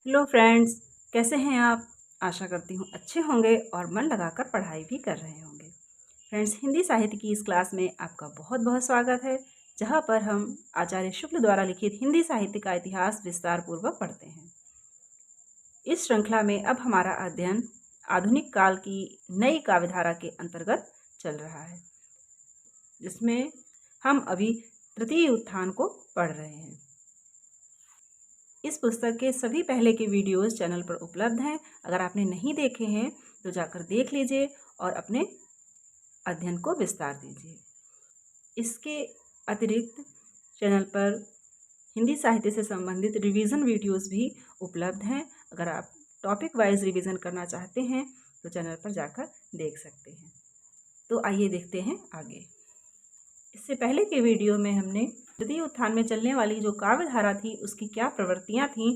Hello friends, कैसे हैं आप। आशा करती हूँ अच्छे होंगे और मन लगाकर पढ़ाई भी कर रहे होंगे। फ्रेंड्स, हिंदी साहित्य की इस क्लास में आपका बहुत बहुत स्वागत है, जहाँ पर हम आचार्य शुक्ल द्वारा लिखित हिंदी साहित्य का इतिहास विस्तार पूर्वक पढ़ते हैं। इस श्रृंखला में अब हमारा अध्ययन आधुनिक काल की नई काव्यधारा के अंतर्गत चल रहा है, जिसमें हम अभी तृतीय उत्थान को पढ़ रहे हैं। इस पुस्तक के सभी पहले के वीडियोस चैनल पर उपलब्ध हैं। अगर आपने नहीं देखे हैं तो जाकर देख लीजिए और अपने अध्ययन को विस्तार दीजिए। इसके अतिरिक्त चैनल पर हिंदी साहित्य से संबंधित रिवीजन वीडियोस भी उपलब्ध हैं। अगर आप टॉपिक वाइज रिवीजन करना चाहते हैं तो चैनल पर जाकर देख सकते हैं। तो आइए देखते हैं आगे। इससे पहले के वीडियो में हमने तृतीय उत्थान में चलने वाली जो काव्यधारा थी उसकी क्या प्रवृत्तियां थीं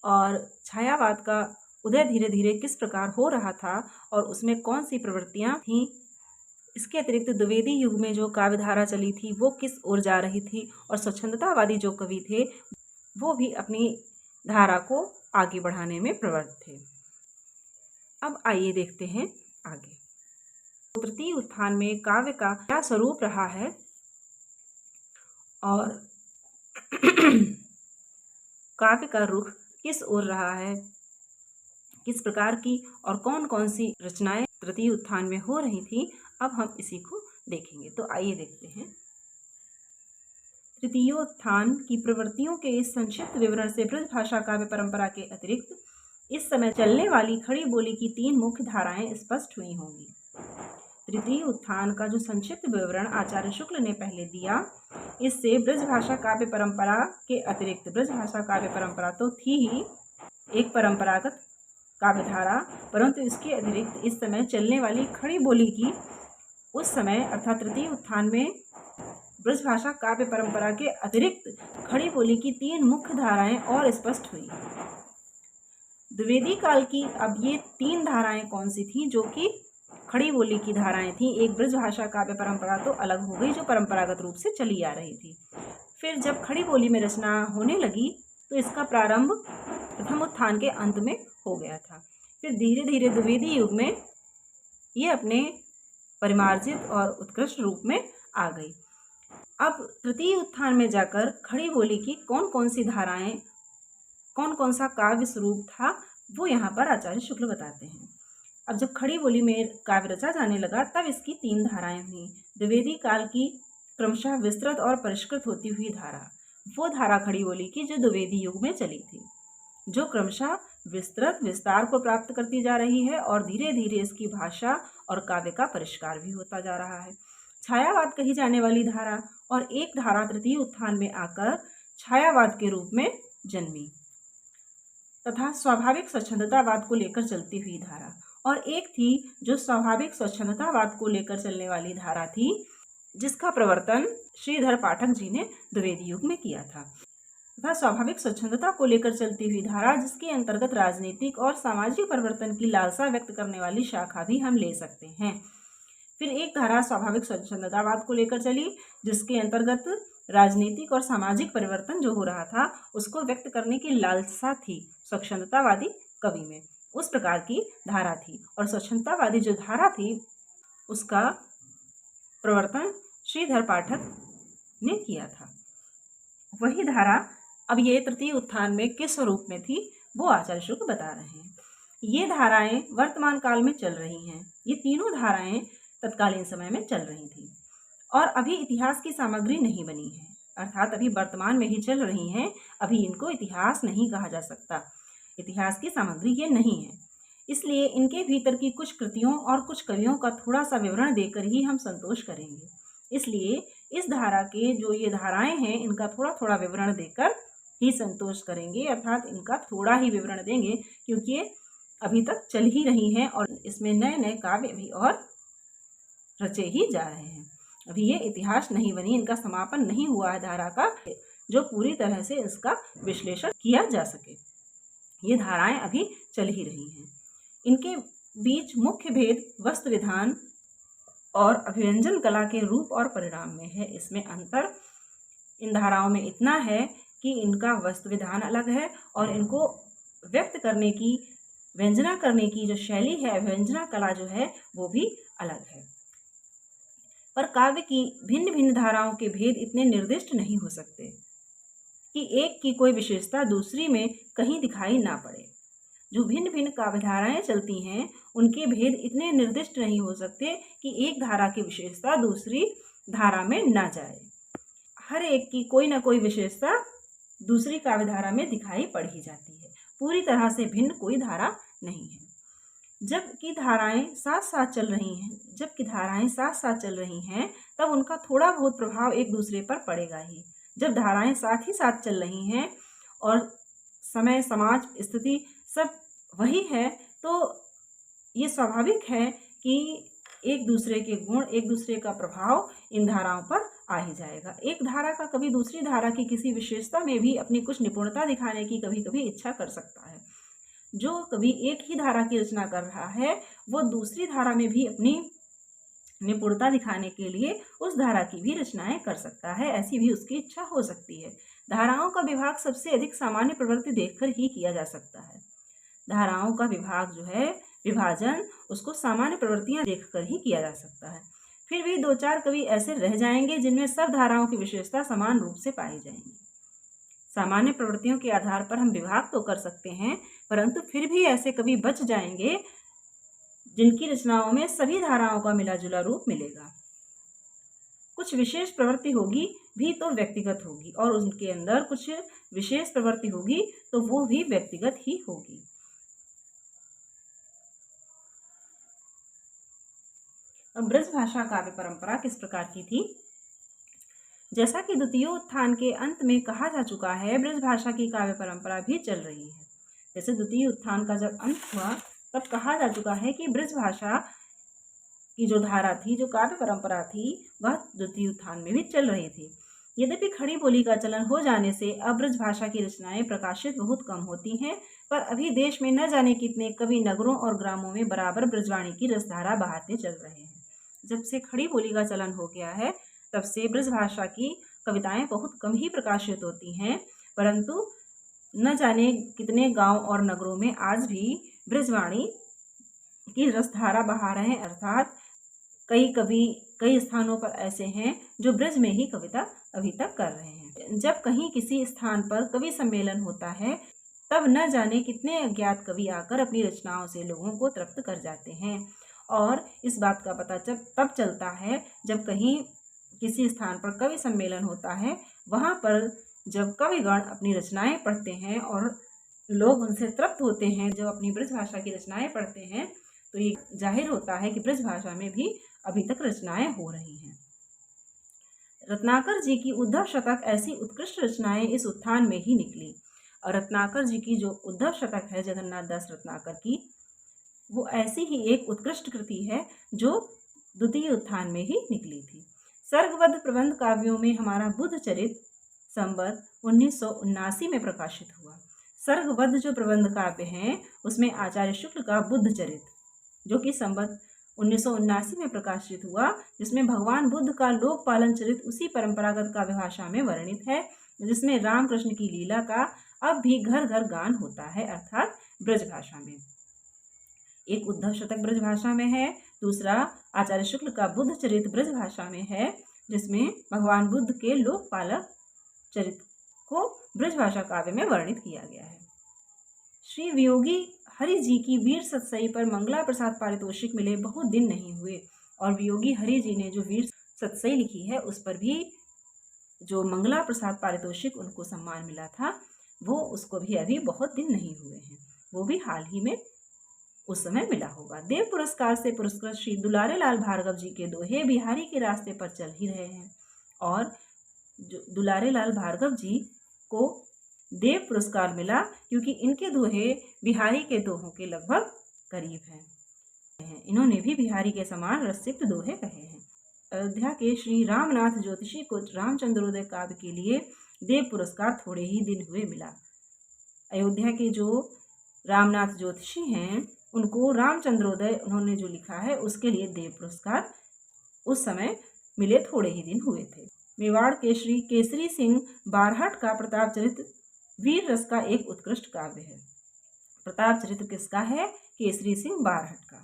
और छायावाद का उदय धीरे धीरे किस प्रकार हो रहा था और उसमें कौन सी प्रवृत्तियां थीं। इसके अतिरिक्त द्विवेदी युग में जो काव्यधारा चली थी वो किस ओर जा रही थी और स्वच्छंदतावादी जो कवि थे वो भी अपनी धारा को आगे बढ़ाने में प्रवृत्त थे। अब आइए देखते हैं आगे। तृतीय उत्थान में काव्य का क्या स्वरूप रहा है और काव्य का रुख किस ओर रहा है, किस प्रकार की और कौन कौन सी रचनाएं तृतीय उत्थान में हो रही थी, अब हम इसी को देखेंगे। तो आइए देखते हैं। तृतीयोत्थान की प्रवृत्तियों के इस संक्षिप्त विवरण से ब्रज भाषा काव्य परंपरा के अतिरिक्त इस समय चलने वाली खड़ी बोली की तीन मुख्य धाराएं स्पष्ट हुई होंगी। तृतीय उत्थान का जो संक्षिप्त विवरण आचार्य शुक्ल ने पहले दिया, इससे ब्रज भाषा काव्य परंपरा के अतिरिक्त, ब्रज भाषा काव्य परंपरा तो थी ही एक परंपरागत काव्यधारा, परंतु इसके अतिरिक्त इस समय चलने वाली खड़ी बोली की उस समय अर्थात तृतीय उत्थान में ब्रज भाषा काव्य परंपरा के अतिरिक्त खड़ी बोली की तीन मुख्य धाराएं और स्पष्ट हुई। द्विवेदी काल की अब ये तीन धाराएं कौन सी थीं जो कि खड़ी बोली की धाराएं थीं। एक ब्रज भाषा काव्य परंपरा तो अलग हो गई जो परंपरागत रूप से चली आ रही थी। फिर जब खड़ी बोली में रचना होने लगी तो इसका प्रारंभ प्रथम उत्थान के अंत में हो गया था। फिर धीरे धीरे द्विवेदी युग में ये अपने परिमार्जित और उत्कृष्ट रूप में आ गई। अब तृतीय उत्थान में जाकर खड़ी बोली की कौन कौन सी धाराएं, कौन कौन सा काव्य स्वरूप था, वो यहाँ पर आचार्य शुक्ल बताते हैं। अब जब खड़ी बोली में काव्य रचा जाने लगा तब इसकी तीन धाराएं हुई। द्विवेदी काल की क्रमशः विस्तृत और परिष्कृत होती हुई धारा, वो धारा खड़ी बोली की जो द्विवेदी युग में चली थी, जो क्रमशः विस्तार को प्राप्त करती जा रही है और धीरे धीरे इसकी भाषा और काव्य का परिष्कार भी होता जा रहा है। छायावाद कही जाने वाली धारा और एक धारा तृतीय उत्थान में आकर छायावाद के रूप में जन्मी तथा स्वाभाविक स्वच्छंदतावाद को लेकर चलती हुई धारा, और एक थी जो स्वाभाविक स्वच्छंदतावाद को लेकर चलने वाली धारा थी जिसका प्रवर्तन श्रीधर पाठक जी ने द्विवेदी युग में किया था, तथा स्वाभाविक स्वच्छंदता को लेकर चलती हुई धारा जिसके अंतर्गत राजनीतिक और सामाजिक परिवर्तन की लालसा व्यक्त करने वाली शाखा भी हम ले सकते हैं। फिर एक धारा स्वाभाविक स्वच्छंदतावाद को लेकर चली जिसके अंतर्गत राजनीतिक और सामाजिक परिवर्तन जो हो रहा था उसको व्यक्त करने की लालसा थी स्वच्छंदतावादी कवि में, उस प्रकार की धारा थी। और स्वच्छंदतावादी जो धारा थी उसका प्रवर्तन श्रीधर पाठक ने किया था। वही धारा अब ये तृतीय उत्थान में किस स्वरूप में थी वो आचार्य शुक्ल बता रहे हैं। ये धाराएं वर्तमान काल में चल रही हैं। ये तीनों धाराएं तत्कालीन समय में चल रही थी और अभी इतिहास की सामग्री नहीं बनी है, अर्थात अभी वर्तमान में ही चल रही हैं। अभी इनको इतिहास नहीं कहा जा सकता, इतिहास की सामग्री ये नहीं है। इसलिए इनके भीतर की कुछ कृतियों और कुछ कवियों का थोड़ा सा विवरण देकर ही हम संतोष करेंगे। इसलिए इस धारा के जो ये धाराएं हैं इनका थोड़ा थोड़ा विवरण देकर ही संतोष करेंगे, अर्थात इनका थोड़ा ही विवरण देंगे क्योंकि ये अभी तक चल ही रही हैं और इसमें नए नए काव्य भी और रचे ही जा रहे हैं। अभी ये इतिहास नहीं बनी, इनका समापन नहीं हुआ है धारा का जो पूरी तरह से इसका विश्लेषण किया जा सके। ये धाराएं अभी चल ही रही हैं। इनके बीच मुख्य भेद वस्तु विधान और अभिव्यंजन कला के रूप और परिणाम में है। इसमें अंतर इन धाराओं में इतना है कि इनका वस्तु विधान अलग है और इनको व्यक्त करने की, व्यंजना करने की जो शैली है, व्यंजना कला जो है वो भी अलग है। पर काव्य की भिन्न भिन्न धाराओं के भेद इतने निर्दिष्ट नहीं हो सकते कि एक की कोई विशेषता दूसरी में कहीं दिखाई ना पड़े। जो भिन्न भिन्न काव्यधाराएं चलती हैं उनके भेद इतने निर्दिष्ट नहीं हो सकते कि एक धारा की विशेषता दूसरी धारा में ना जाए। हर एक की कोई ना कोई विशेषता दूसरी काव्यधारा में दिखाई पड़ ही जाती है। पूरी तरह से भिन्न कोई धारा नहीं है। जबकि धाराएं साथ साथ चल रही हैं तब उनका थोड़ा बहुत प्रभाव एक दूसरे पर पड़ेगा ही। जब धाराएं साथ ही साथ चल रही हैं और समय, समाज, स्थिति सब वही है तो ये स्वाभाविक है कि एक दूसरे के गुण, एक दूसरे का प्रभाव इन धाराओं पर आ ही जाएगा। एक धारा का कभी दूसरी धारा की किसी विशेषता में भी अपनी कुछ निपुणता दिखाने की कभी कभी इच्छा कर सकता है। जो कभी एक ही धारा की रचना कर रहा है वो दूसरी धारा में भी अपनी निपुणता दिखाने के लिए उस धारा की भी रचनाएं कर सकता है, ऐसी भी उसकी इच्छा हो सकती है। धाराओं का विभाग सबसे अधिक सामान्य प्रवृत्ति देखकर ही किया जा सकता है। धाराओं का विभाग जो है, विभाजन, उसको सामान्य प्रवृत्तियां देखकर ही किया जा सकता है। फिर भी दो चार कवि ऐसे रह जाएंगे जिनमें सब धाराओं की विशेषता समान रूप से पाई जाएंगी। सामान्य प्रवृत्तियों के आधार पर हम विभाग तो कर सकते हैं, परंतु फिर भी ऐसे कवि बच जाएंगे जिनकी रचनाओं में सभी धाराओं का मिला जुला रूप मिलेगा। कुछ विशेष प्रवृत्ति होगी भी तो व्यक्तिगत होगी, और उनके अंदर कुछ विशेष प्रवृत्ति होगी तो वो भी व्यक्तिगत ही होगी। अब ब्रजभाषा काव्य परंपरा किस प्रकार की थी? जैसा कि द्वितीय उत्थान के अंत में कहा जा चुका है, ब्रजभाषा की काव्य परंपरा भी चल रही है। जैसे द्वितीय उत्थान का जब अंत हुआ तब कहा जा चुका है कि ब्रजभाषा की जो धारा थी, जो काव्य परंपरा थी, वह द्वितीय उत्थान में भी चल रही थी। यद्यपि खड़ी बोली का चलन हो जाने से अब ब्रजभाषा की रचनाएं प्रकाशित बहुत कम होती हैं, पर अभी देश में न जाने कितने कवि नगरों और ग्रामों में बराबर ब्रजवाणी की रसधारा बहाते चल रहे हैं। जब से खड़ी बोली का चलन हो गया है तब से ब्रजभाषा की कविताएं बहुत कम ही प्रकाशित होती हैं, परंतु न जाने कितने गांव और नगरों में आज भी ब्रजवाणी की रसधारा बहा रहे हैं। अर्थात कई कवि कई स्थानों पर ऐसे हैं जो ब्रज में ही कविता अभी तक कर रहे हैं। जब कहीं किसी स्थान पर कवि सम्मेलन होता है तब न जाने कितने अज्ञात कवि आकर अपनी रचनाओं से लोगों को तृप्त कर जाते हैं, और इस बात का पता तब चलता है जब कहीं किसी स्थान पर कवि सम्मेलन होता है, वहाँ पर जब कविगण अपनी रचनाएं पढ़ते हैं और लोग उनसे तृप्त होते हैं, जो अपनी ब्रजभाषा की रचनाएं पढ़ते हैं, तो ये जाहिर होता है कि ब्रजभाषा में भी अभी तक रचनाएं हो रही हैं। रत्नाकर जी की उद्धव शतक ऐसी उत्कृष्ट रचनाएं इस उत्थान में ही निकली, और रत्नाकर जी की जो उद्धव शतक है जगन्नाथ दास रत्नाकर की, वो ऐसी ही एक उत्कृष्ट कृति है जो द्वितीय उत्थान में ही निकली थी। सर्गबद्ध प्रबंध काव्यों में हमारा बुद्ध चरित संवत 1979 में प्रकाशित हुआ। सर्गबद्ध जो प्रबंध काव्य हैं उसमें आचार्य शुक्ल का बुद्ध चरित, जो कि संवत 1979 में प्रकाशित हुआ, जिसमें भगवान बुद्ध का लोक पालन चरित उसी परंपरागत काव्य भाषा में वर्णित है जिसमें रामकृष्ण की लीला का अब भी घर घर गान होता है, अर्थात ब्रजभाषा में। एक उद्धव शतक ब्रजभाषा में है, दूसरा आचार्य शुक्ल का बुद्ध चरित ब्रजभाषा में है, जिसमें भगवान बुद्ध के लोकपालक चरित को ब्रजभाषा काव्य में वर्णित किया गया है। श्री वियोगी हरि जी की वीर सतसई पर मंगला प्रसाद पारितोषिक मिले बहुत दिन नहीं हुए, और वियोगी हरि जी ने जो वीर सतसई लिखी है उस पर भी जो मंगला प्रसाद पारितोषिक उनको सम्मान मिला था, वो उसको भी अभी बहुत दिन नहीं हुए हैं, वो भी हाल ही में उस समय मिला होगा। देव पुरस्कार से पुरस्कृत श्री दुलारे लाल भार्गव जी के दोहे बिहारी के रास्ते पर चल ही रहे हैं, और जो दुलारे लाल भार्गव जी को देव पुरस्कार मिला क्योंकि इनके दोहे बिहारी के दोहों के लगभग करीब हैं। इन्होंने भी बिहारी के समान रससिक्त दोहे कहे हैं। अयोध्या के श्री रामनाथ ज्योतिषी को रामचंद्रोदय काव्य के लिए देव पुरस्कार थोड़े ही दिन हुए मिला। अयोध्या के जो रामनाथ ज्योतिषी हैं उनको रामचंद्रोदय उन्होंने जो लिखा है उसके लिए देव पुरस्कार उस समय मिले थोड़े ही दिन हुए थे। मेवाड़ के श्री केसरी सिंह बारहट का प्रताप चरित वीर रस का एक उत्कृष्ट काव्य है। प्रताप चरित्र किसका है? केसरी सिंह बारहट का,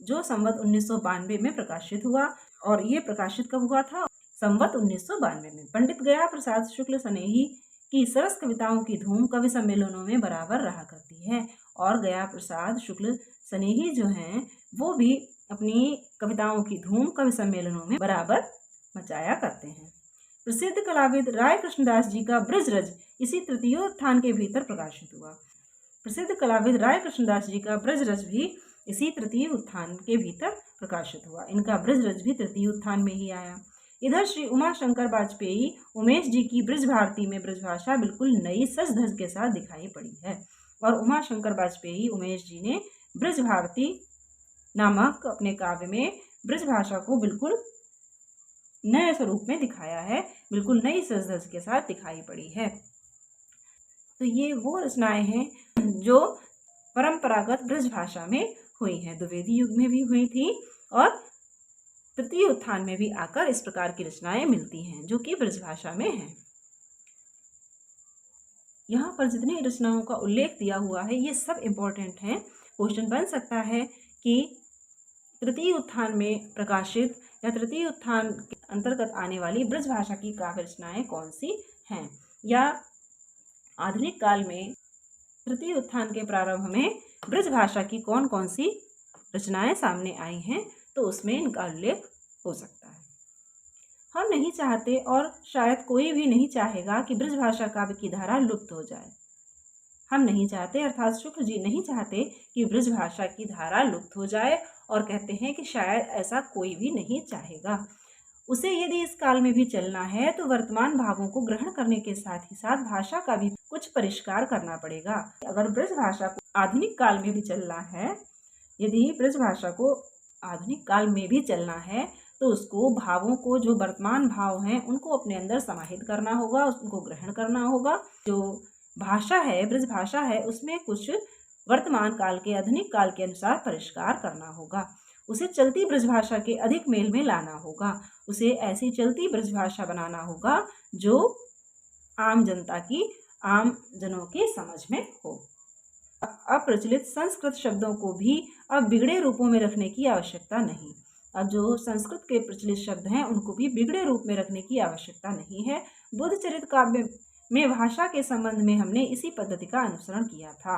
जो संवत 1992 में प्रकाशित हुआ। और ये प्रकाशित कब हुआ था? संवत 1992 में। पंडित गया प्रसाद शुक्ल स्नेही की सरस कविताओं की धूम कवि सम्मेलनों में बराबर रहा करती है। और गया प्रसाद शुक्ल स्नेही जो हैं वो भी अपनी कविताओं की धूम कवि सम्मेलनों में बराबर मचाया करते हैं। प्रसिद्ध कलाविद राय कृष्णदास जी का ब्रजरज इसी तृतीयोत्थान के भीतर प्रकाशित हुआ। प्रसिद्ध कलाविद राय कृष्णदास जी का ब्रजरज भी इसी तृतीय उत्थान के भीतर प्रकाशित हुआ। इनका ब्रजरज भी तृतीय उत्थान में ही आया। इधर श्री उमाशंकर वाजपेयी उमेश जी की ब्रज भारती में ब्रजभाषा बिल्कुल नई सज धज के साथ दिखाई पड़ी है। और उमाशंकर वाजपेयी उमेश जी ने ब्रज भारती नामक अपने काव्य में ब्रज भाषा को बिल्कुल नए स्वरूप में दिखाया है, बिल्कुल नई सज धज के साथ दिखाई पड़ी है। तो ये वो रचनाएं हैं जो परंपरागत ब्रज भाषा में हुई हैं, द्विवेदी युग में भी हुई थी और तृतीय उत्थान में भी आकर इस प्रकार की रचनाएं मिलती हैं जो कि ब्रज भाषा में हैं। यहाँ पर जितनी रचनाओं का उल्लेख दिया हुआ है ये सब इम्पोर्टेंट हैं। क्वेश्चन बन सकता है कि तृतीय उत्थान में प्रकाशित या तृतीय उत्थान के अंतर्गत आने वाली ब्रज भाषा की काव्य रचनाएं कौन सी हैं, या आधुनिक काल में तृतीय उत्थान के प्रारंभ में ब्रज भाषा की कौन कौन सी रचनाएं सामने आई हैं, तो उसमें इनका उल्लेख हो सकता है। हम नहीं चाहते और शायद कोई भी नहीं चाहेगा कि ब्रज भाषा काव्य की धारा लुप्त हो जाए। हम नहीं चाहते, अर्थात शुक्ल जी नहीं चाहते कि ब्रज भाषा की धारा लुप्त हो जाए, और कहते हैं कि शायद ऐसा कोई भी नहीं चाहेगा। उसे यदि इस काल में भी चलना है तो वर्तमान भावों को ग्रहण करने के साथ ही साथ भाषा का भी कुछ परिष्कार करना पड़ेगा। अगर ब्रज भाषा को आधुनिक काल में भी चलना है, यदि ब्रज भाषा को आधुनिक काल में भी चलना है तो उसको भावों को, जो वर्तमान भाव हैं उनको अपने अंदर समाहित करना होगा, उनको ग्रहण करना होगा। जो भाषा है, ब्रज भाषा है, उसमें कुछ वर्तमान काल के, आधुनिक काल के अनुसार परिष्कार करना होगा। उसे चलती ब्रज भाषा के अधिक मेल में लाना होगा। उसे ऐसी चलती ब्रज भाषा बनाना होगा जो आम जनता की, आम जनों की समझ में हो। अप्रचलित संस्कृत शब्दों को भी अब बिगड़े रूपों में रखने की आवश्यकता नहीं। अब जो संस्कृत के प्रचलित शब्द हैं उनको भी बिगड़े रूप में रखने की आवश्यकता नहीं है। बुद्ध चरित्र काव्य में भाषा के संबंध में हमने इसी पद्धति का अनुसरण किया था।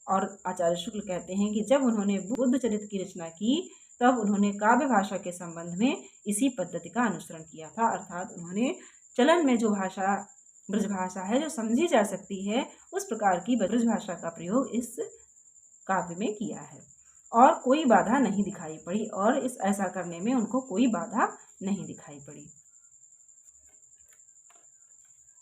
और आचार्य शुक्ल कहते हैं कि जब उन्होंने बुद्ध चरित्र की रचना की तब उन्होंने काव्य भाषा के संबंध में इसी पद्धति का अनुसरण किया था, अर्थात उन्होंने चलन में जो भाषा ब्रज भाषा है, जो समझी जा सकती है, उस प्रकार की ब्रज भाषा का प्रयोग इस काव्य में किया है और कोई बाधा नहीं दिखाई पड़ी, और इस ऐसा करने में उनको कोई बाधा नहीं दिखाई पड़ी।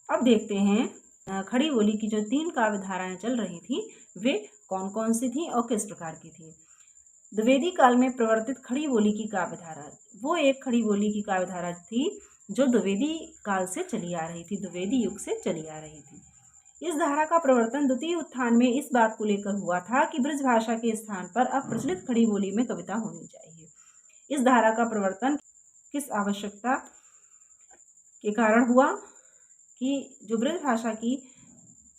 अब देखते हैं खड़ी बोली की जो 3 काव्य धाराएं चल रही थी वे कौन कौन सी थी और किस प्रकार की थी। द्विवेदी काल में प्रवर्तित खड़ी बोली की काव्य धारा, वो एक खड़ी बोली की काव्य धारा थी जो द्विवेदी काल से चली आ रही थी, द्विवेदी युग से चली आ रही थी। इस धारा का प्रवर्तन द्वितीय उत्थान में इस बात को लेकर हुआ था कि ब्रज भाषा के स्थान पर अब प्रचलित खड़ी बोली में कविता होनी चाहिए। इस धारा का प्रवर्तन किस आवश्यकता के कारण हुआ कि जो ब्रज भाषा की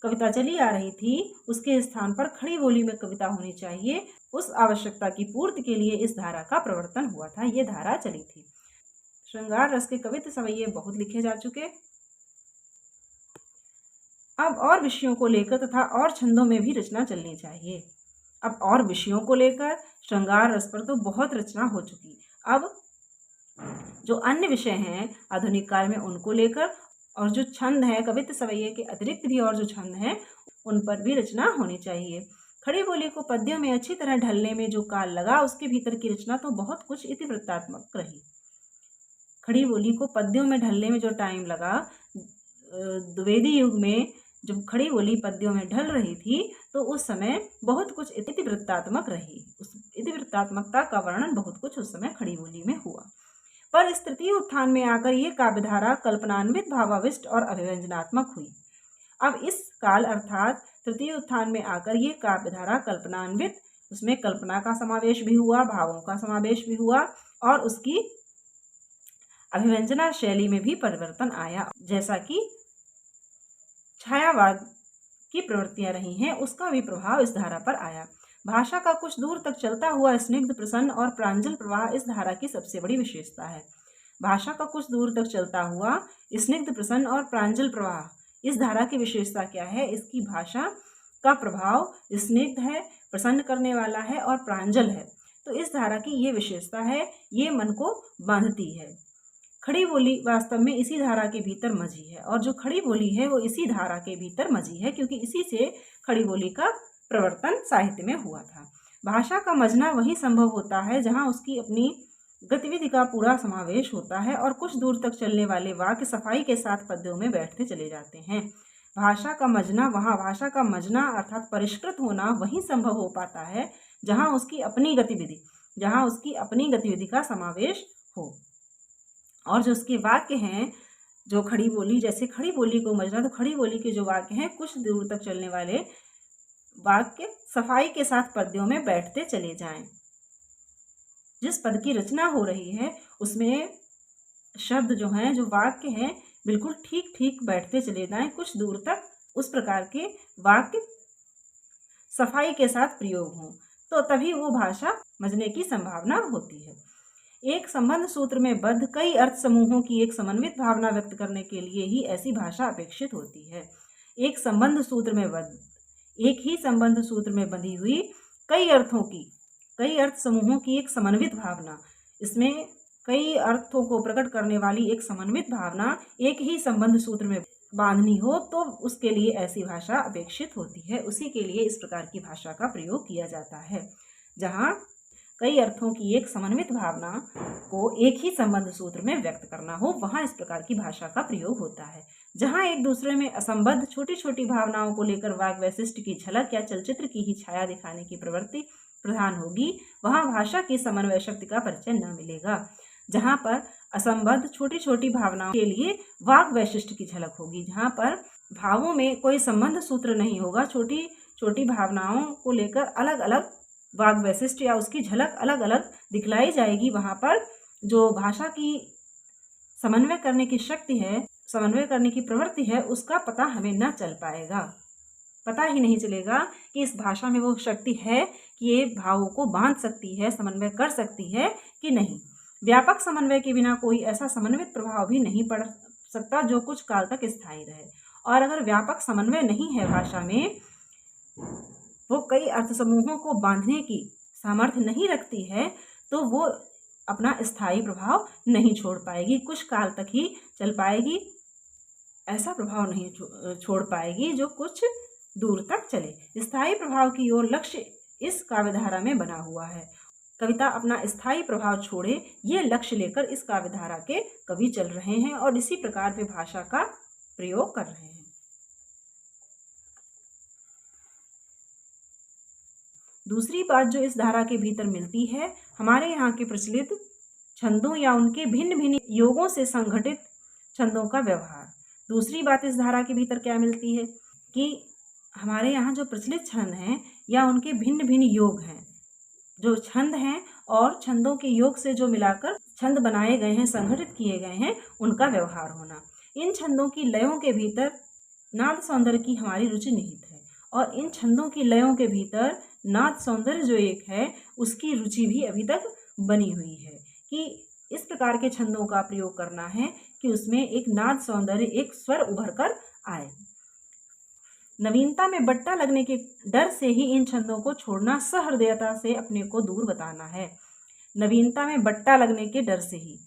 कविता चली आ रही थी उसके स्थान पर खड़ी बोली में कविता होनी चाहिए, उस आवश्यकता की पूर्ति के लिए इस धारा का प्रवर्तन हुआ था। ये धारा चली थी। श्रृंगार रस के कवित्त सवैये बहुत लिखे जा चुके। अब और विषयों को लेकर तथा और छंदों में भी रचना चलनी चाहिए। अब और विषयों को लेकर श्रृंगार रस पर तो बहुत रचना हो चुकी, अब जो अन्य विषय हैं आधुनिक काल में उनको लेकर, और जो छंद हैं कवित्त सवैये के अतिरिक्त भी और जो छंद हैं उन पर भी रचना होनी चाहिए। खड़ी बोली को पद्यों में अच्छी तरह ढलने में जो काल लगा उसके भीतर की रचना तो बहुत कुछ इतिवृत्तात्मक रही। खड़ी बोली को पद्यों में ढलने में जो टाइम लगा, द्विवेदी युग में जब खड़ी बोली पद्यों में ढल रही थी तो उस समय बहुत कुछ इतिवृत्तात्मक रही। उस इतिवृत्तात्मकता का वर्णन बहुत कुछ उस समय खड़ी बोली में हुआ। पर इस तृतीय उत्थान में आकर ये काव्यधारा कल्पनान्वित, भावाविष्ट और अभिव्यंजनात्मक हुई। अब इस काल अर्थात तृतीय उत्थान में आकर ये काव्यधारा कल्पनान्वित, उसमें कल्पना का समावेश भी हुआ, भावों का समावेश भी हुआ और उसकी अभिव्यंजना शैली में भी परिवर्तन आया। जैसा कि छायावाद की प्रवृत्तियां रही हैं उसका भी प्रभाव इस धारा पर आया। भाषा का कुछ दूर तक चलता हुआ स्निग्ध, प्रसन्न और प्रांजल प्रवाह इस धारा की सबसे बड़ी विशेषता है। भाषा का कुछ दूर तक चलता हुआ स्निग्ध, प्रसन्न और प्रांजल प्रवाह इस धारा की विशेषता क्या है? इसकी भाषा का प्रभाव स्निग्ध है, प्रसन्न करने वाला है और प्रांजल है। तो इस धारा की ये विशेषता है, ये मन को बांधती है। खड़ी बोली वास्तव में इसी धारा के भीतर मजी है, और जो खड़ी बोली है वो इसी धारा के भीतर मजी है, क्योंकि इसी से खड़ी बोली का प्रवर्तन साहित्य में हुआ था। भाषा का मजना वही संभव होता है जहाँ उसकी अपनी गतिविधि का पूरा समावेश होता है और कुछ दूर तक चलने वाले वाक्य सफाई के साथ पद्यों में बैठते चले जाते हैं। भाषा का मजना अर्थात परिष्कृत होना वही संभव हो पाता है जहाँ उसकी अपनी गतिविधि का समावेश हो। और जो उसके वाक्य हैं, जो खड़ी बोली, जैसे खड़ी बोली को मजना, तो खड़ी बोली के जो वाक्य हैं कुछ दूर तक चलने वाले वाक्य सफाई के साथ पद्यों में बैठते चले जाएं। जिस पद की रचना हो रही है उसमें शब्द जो हैं, जो वाक्य हैं, बिल्कुल ठीक ठीक बैठते चले जाएं, कुछ दूर तक उस प्रकार के वाक्य सफाई के साथ प्रयोग हों, तो तभी वो भाषा मजने की संभावना होती है। एक संबंध सूत्र में बद्ध कई अर्थ समूहों की एक समन्वित भावना व्यक्त करने के लिए ही ऐसी भाषा अपेक्षित होती है। एक ही संबंध सूत्र में बंधी हुई कई अर्थ समूहों की एक समन्वित भावना, इसमें कई अर्थों को प्रकट करने वाली एक समन्वित भावना एक ही संबंध सूत्र में बांधनी हो तो उसके लिए ऐसी भाषा अपेक्षित होती है। उसी के लिए इस प्रकार की भाषा का प्रयोग किया जाता है। जहाँ कई अर्थों की एक समन्वित भावना को एक ही संबंध सूत्र में व्यक्त करना हो, वहाँ इस प्रकार की भाषा का प्रयोग होता है। जहाँ एक दूसरे में असंबद्ध छोटी छोटी भावनाओं को लेकर वाग वैशिष्ट की झलक या चलचित्र की ही छाया दिखाने की प्रवृत्ति प्रधान होगी, वहाँ भाषा की समन्वय शक्ति का परिचय न मिलेगा। जहाँ पर असंबद्ध छोटी छोटी भावनाओं के लिए वाग वैशिष्ट की झलक होगी, जहाँ पर भावों में कोई संबंध सूत्र नहीं होगा, छोटी छोटी भावनाओं को लेकर अलग अलग वाग वैशिष्ट या उसकी झलक अलग अलग दिखलाई जाएगी, वहाँ पर जो भाषा की समन्वय करने की शक्ति है, समन्वय करने की प्रवृत्ति है, उसका पता हमें न चल पाएगा। पता ही नहीं चलेगा कि इस भाषा में वो शक्ति है कि ये भावों को बांध सकती है, समन्वय कर सकती है कि नहीं। व्यापक समन्वय के बिना कोई ऐसा समन्वित प्रभाव भी नहीं पड़ सकता जो कुछ काल तक स्थायी रहे। और अगर व्यापक समन्वय नहीं है भाषा में, वो कई अर्थ समूहों को बांधने की सामर्थ्य नहीं रखती है, तो वो अपना स्थायी प्रभाव नहीं छोड़ पाएगी, कुछ काल तक ही चल पाएगी, ऐसा प्रभाव नहीं छोड़ पाएगी जो कुछ दूर तक चले। स्थायी प्रभाव की ओर लक्ष्य इस काव्यधारा में बना हुआ है। कविता अपना स्थायी प्रभाव छोड़े, ये लक्ष्य लेकर इस काव्यधारा के कवि चल रहे हैं और इसी प्रकार वे भाषा का प्रयोग कर रहे हैं। दूसरी बात जो इस धारा के भीतर मिलती है, हमारे यहाँ के प्रचलित छंदों या उनके भिन्न भिन्न योगों से संगठित छंदों का व्यवहार। दूसरी बात इस धारा के भीतर क्या मिलती है कि हमारे यहाँ जो प्रचलित छंद हैं या उनके भिन्न भिन्न योग हैं, जो छंद हैं और छंदों के योग से जो मिलाकर छंद बनाए गए हैं, संगठित किए गए हैं, उनका व्यवहार होना। इन छंदों की लयों के भीतर नाद सौंदर्य की हमारी रुचि निहित है और इन छंदों की लयों के भीतर नाद सौंदर्य जो एक है उसकी रुचि भी अभी तक बनी हुई है कि इस प्रकार के छंदों का प्रयोग करना है कि उसमें एक नाद सौंदर्य, एक स्वर उभर कर आए। नवीनता में बट्टा लगने के डर से ही इन छंदों को छोड़ना सहृदयता से अपने को दूर बताना है। नवीनता में बट्टा लगने के डर से ही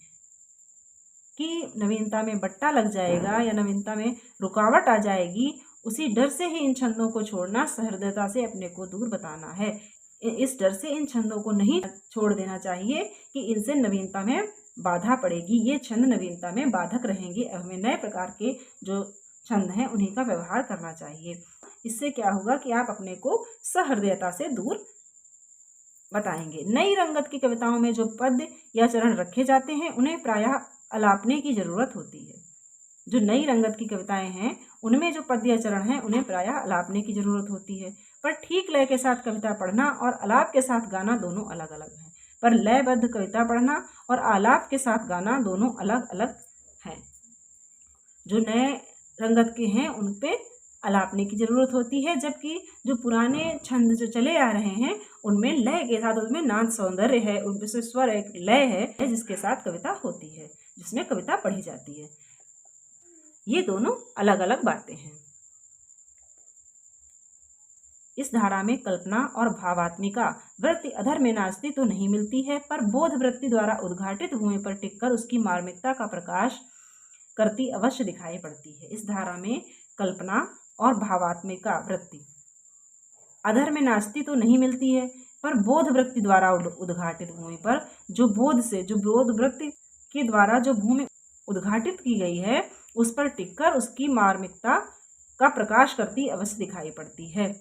कि नवीनता में बट्टा लग जाएगा या नवीनता में रुकावट आ जाएगी, उसी डर से ही इन छंदों को छोड़ना, सहृदयता से अपने को दूर बताना है। इस डर से इन छंदों को नहीं छोड़ देना चाहिए कि इनसे नवीनता में बाधा पड़ेगी, ये छंद नवीनता में बाधक रहेंगे। हमें नए प्रकार के जो छंद हैं उन्हीं का व्यवहार करना चाहिए। इससे क्या होगा कि आप अपने को सहृदयता से दूर बताएंगे। नई रंगत की कविताओं में जो पद्य या चरण रखे जाते हैं उन्हें प्रायः अलापने की जरूरत होती है। जो नई रंगत की कविताएं हैं उनमें जो पद्य या चरण हैं उन्हें प्रायः अलापने की जरूरत होती है। पर ठीक लय के साथ कविता पढ़ना और अलाप के साथ गाना दोनों अलग अलग हैं। पर लयबद्ध कविता पढ़ना और आलाप के साथ गाना दोनों अलग अलग हैं। जो नए रंगत के हैं उन पे अलापने की जरूरत होती है, जबकि जो पुराने छंद जो चले आ रहे हैं उनमें लय के साथ, उसमें नाद सौंदर्य है, उनमें से स्वर एक लय है जिसके साथ कविता होती है, जिसमें कविता पढ़ी जाती है। ये दोनों अलग अलग बातें हैं। इस धारा में कल्पना और भावात्मिका वृत्ति अधर में नाचती तो नहीं मिलती है, पर बोध वृत्ति द्वारा उद्घाटित भूमि पर टिककर उसकी मार्मिकता का प्रकाश करती अवश्य दिखाई पड़ती है। इस धारा में कल्पना और भावात्मिका वृत्ति अधर में नाचती तो नहीं मिलती है, पर बोध वृत्ति द्वारा उद्घाटित भूमि पर जो बोध वृत्ति के द्वारा जो भूमि उद्घाटित की गई है उस पर टिककर उसकी मार्मिकता का प्रकाश करती अवश्य दिखाई पड़ती है।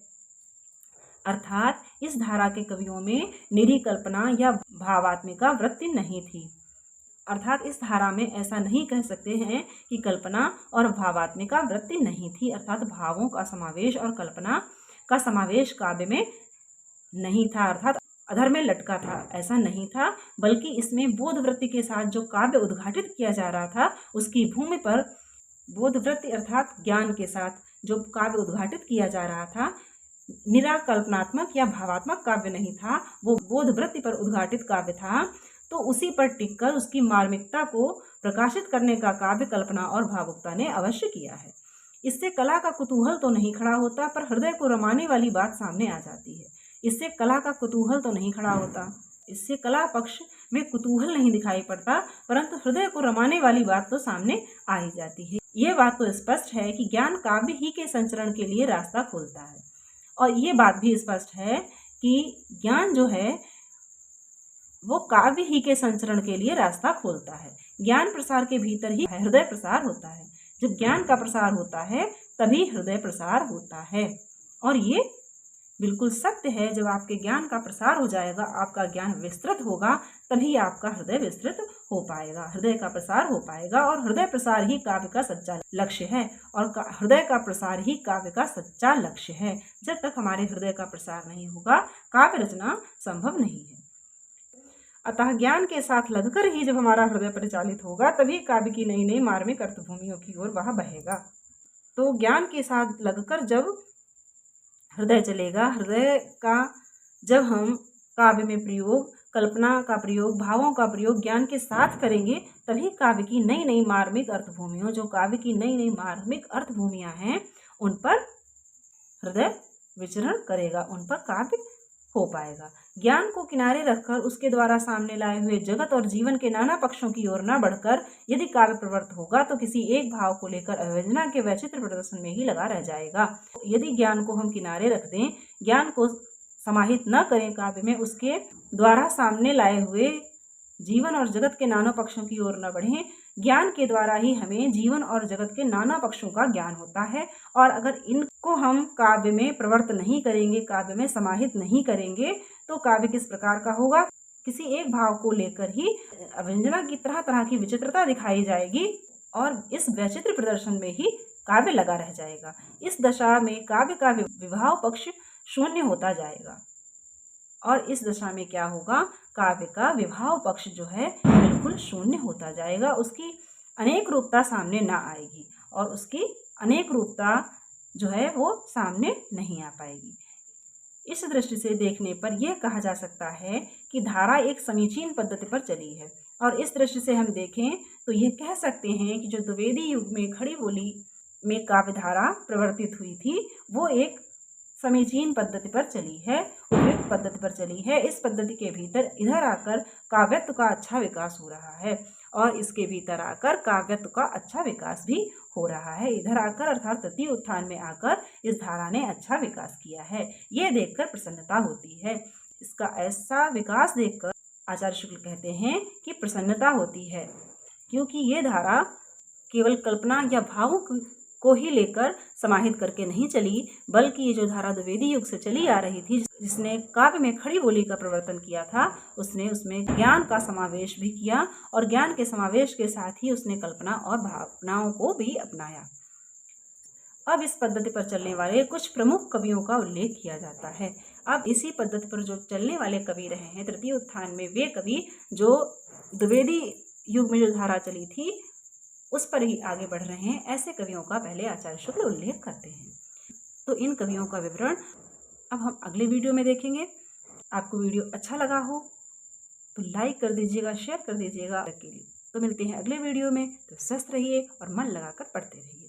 अर्थात इस धारा के कवियों में निरी कल्पना या भावात्मिका वृत्ति नहीं थी। अर्थात इस धारा में ऐसा नहीं कह सकते हैं कि कल्पना और भावात्मिका वृत्ति नहीं थी, अर्थात भावों का समावेश और कल्पना का समावेश काव्य में नहीं था, अर्थात अधर में लटका था, ऐसा नहीं था, बल्कि इसमें बोध वृत्ति के साथ जो काव्य उद्घाटित किया जा रहा था उसकी भूमि पर बोध वृत्ति अर्थात ज्ञान के साथ जो काव्य उद्घाटित किया जा रहा था निरा कल्पनात्मक या भावात्मक काव्य नहीं था, वो बोध वृत्ति पर उद्घाटित काव्य था, तो उसी पर टिककर उसकी मार्मिकता को प्रकाशित करने का काव्य कल्पना और भावुकता ने अवश्य किया है। इससे कला का कुतूहल तो नहीं खड़ा होता, पर हृदय को रमाने वाली बात सामने आ जाती है। इससे कला का कुतूहल तो नहीं खड़ा होता, इससे कला पक्ष में कुतूहल नहीं दिखाई पड़ता, परंतु हृदय को रमाने वाली बात तो सामने आ ही जाती है। ये बात तो स्पष्ट है कि ज्ञान काव्य ही के संचरण के लिए रास्ता खोलता है, और ये बात भी स्पष्ट है कि ज्ञान जो है वो काव्य ही के संचरण के लिए रास्ता खोलता है। ज्ञान प्रसार के भीतर ही हृदय प्रसार होता है। जब ज्ञान का प्रसार होता है तभी हृदय प्रसार होता है, और ये बिल्कुल सत्य है। जब आपके ज्ञान का प्रसार हो जाएगा, आपका ज्ञान विस्तृत होगा, तभी आपका हृदय विस्तृत हो पाएगा, हृदय का प्रसार हो पाएगा, और हृदय प्रसार ही काव्य का सच्चा लक्ष्य है, और हृदय का प्रसार ही काव्य का सच्चा लक्ष्य है। जब तक हमारे हृदय का प्रसार नहीं होगा, काव्य रचना संभव नहीं है। अतः ज्ञान के साथ लगकर ही जब हमारा हृदय परिचालित होगा, तभी काव्य की नई नई मार्मिक अर्थभूमियों की ओर वह बहेगा। तो ज्ञान के साथ लगकर जब हृदय चलेगा, हृदय का जब हम काव्य में प्रयोग, कल्पना का प्रयोग, भावों का प्रयोग ज्ञान के साथ करेंगे, तभी काव्य की नई नई मार्मिक अर्थभूमियों, जो काव्य की नई नई मार्मिक अर्थभूमियां हैं, उन पर हृदय विचरण करेगा, उन पर काव्य हो पाएगा। ज्ञान को किनारे रखकर उसके द्वारा सामने लाए हुए जगत और जीवन के नाना पक्षों की ओर न बढ़कर यदि काव्य प्रवृत्त होगा तो किसी एक भाव को लेकर अभिव्यंजना के वैचित्र प्रदर्शन में ही लगा रह जाएगा। यदि ज्ञान को हम किनारे रख दें, ज्ञान को समाहित न करें काव्य में, उसके द्वारा सामने लाए हुए जीवन और जगत के नाना पक्षों की ओर न बढ़ें, ज्ञान के द्वारा ही हमें जीवन और जगत के नाना पक्षों का ज्ञान होता है, और अगर इनको हम काव्य में प्रवृत्त नहीं करेंगे, काव्य में समाहित नहीं करेंगे, तो काव्य किस प्रकार का होगा? किसी एक भाव को लेकर ही अभिव्यंजना की तरह तरह की विचित्रता दिखाई जाएगी, और इस वैचित्र प्रदर्शन में ही काव्य लगा रह जाएगा। इस दशा में काव्य का विभाव पक्ष शून्य होता जाएगा, और इस दशा में क्या होगा? काव्य का विभाव पक्ष जो है बिल्कुल शून्य होता जाएगा, उसकी अनेक रूपता सामने ना आएगी, और उसकी अनेक रूपता जो है वो सामने नहीं आ पाएगी। इस दृष्टि से देखने पर यह कहा जा सकता है कि धारा एक समीचीन पद्धति पर चली है, और इस दृष्टि से हम देखें तो यह कह सकते हैं कि जो द्विवेदी युग में खड़ी बोली में काव्य धारा प्रवर्तित हुई थी, वो एक समीचीन पद्धति पर चली है, उपयुक्त पद्धति पर चली है। इस पद्धति के भीतर इधर आकर काव्यत्व का अच्छा विकास हो रहा है, और इसके भीतर आकर काव्यत्व का अच्छा विकास भी हो रहा है। इधर आकर अर्थात तृतीय उत्थान में आकर इस धारा ने अच्छा विकास किया है, ये देखकर प्रसन्नता होती है। इसका ऐसा विकास देखकर आचार्य शुक्ल कहते हैं कि प्रसन्नता होती है, क्योंकि ये धारा केवल कल्पना या भावों को ही लेकर समाहित करके नहीं चली, बल्कि ये जो धारा द्विवेदी युग से चली आ रही थी, जिसने काव्य में खड़ी बोली का प्रवर्तन किया था, उसने उसमें ज्ञान का समावेश भी किया, और ज्ञान के समावेश के साथ ही उसने कल्पना और भावनाओं को भी अपनाया। अब इस पद्धति पर चलने वाले कुछ प्रमुख कवियों का उल्लेख किया जाता है। अब इसी पद्धति पर जो चलने वाले कवि रहे हैं तृतीय उत्थान में, वे कवि जो द्विवेदी युग में जो धारा चली थी उस पर ही आगे बढ़ रहे हैं, ऐसे कवियों का पहले आचार्य शुक्ल उल्लेख करते हैं। तो इन कवियों का विवरण अब हम अगले वीडियो में देखेंगे। आपको वीडियो अच्छा लगा हो तो लाइक कर दीजिएगा, शेयर कर दीजिएगा के लिए। तो मिलते हैं अगले वीडियो में। तो स्वस्थ रहिए और मन लगाकर पढ़ते रहिए।